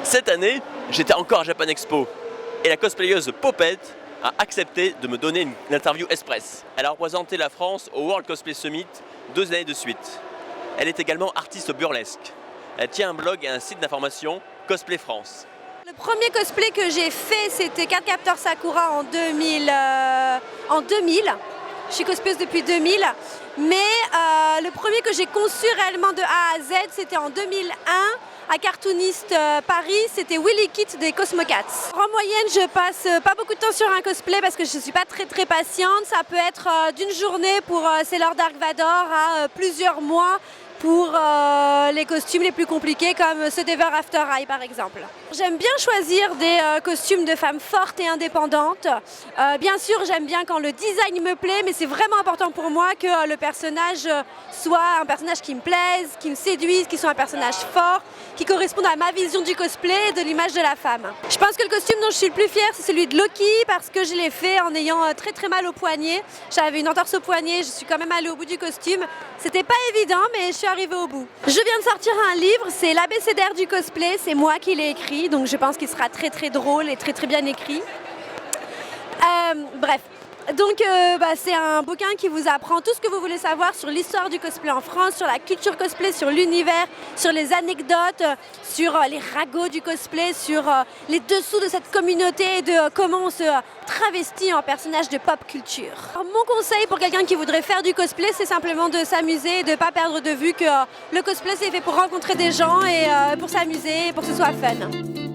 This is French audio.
Cette année, j'étais encore à Japan Expo et la cosplayeuse Popette a accepté de me donner une interview express. Elle a représenté la France au World Cosplay Summit 2 années de suite. Elle est également artiste burlesque. Elle tient un blog et un site d'information Cosplay France. Le premier cosplay que j'ai fait, c'était Cardcaptor Sakura en 2000. Je suis cosplayeuse depuis 2000. Mais le premier que j'ai conçu réellement de A à Z, c'était en 2001. À Cartoonist Paris, c'était Willy Kit des Cosmocats. En moyenne, je passe pas beaucoup de temps sur un cosplay parce que je ne suis pas très patiente. Ça peut être d'une journée pour Sailor Dark Vador à plusieurs mois pour les costumes les plus compliqués comme ceux d'Ever After High par exemple. J'aime bien choisir des costumes de femmes fortes et indépendantes. Bien sûr, j'aime bien quand le design me plaît, mais c'est vraiment important pour moi que le personnage soit un personnage qui me plaise, qui me séduise, qui soit un personnage fort, qui corresponde à ma vision du cosplay et de l'image de la femme. Je pense que le costume dont je suis le plus fière, c'est celui de Loki parce que je l'ai fait en ayant très mal au poignet. J'avais une entorse au poignet, je suis quand même allée au bout du costume. C'était pas évident, mais je suis arrivée au bout. Je viens de sortir un livre, c'est l'ABCDR du cosplay, c'est moi qui l'ai écrit, donc je pense qu'il sera très drôle et très bien écrit. Bref. Donc c'est un bouquin qui vous apprend tout ce que vous voulez savoir sur l'histoire du cosplay en France, sur la culture cosplay, sur l'univers, sur les anecdotes, sur les ragots du cosplay, sur les dessous de cette communauté, de comment on se travestit en personnage de pop culture. Alors, mon conseil pour quelqu'un qui voudrait faire du cosplay, c'est simplement de s'amuser et de ne pas perdre de vue que le cosplay c'est fait pour rencontrer des gens et pour s'amuser et pour que ce soit fun.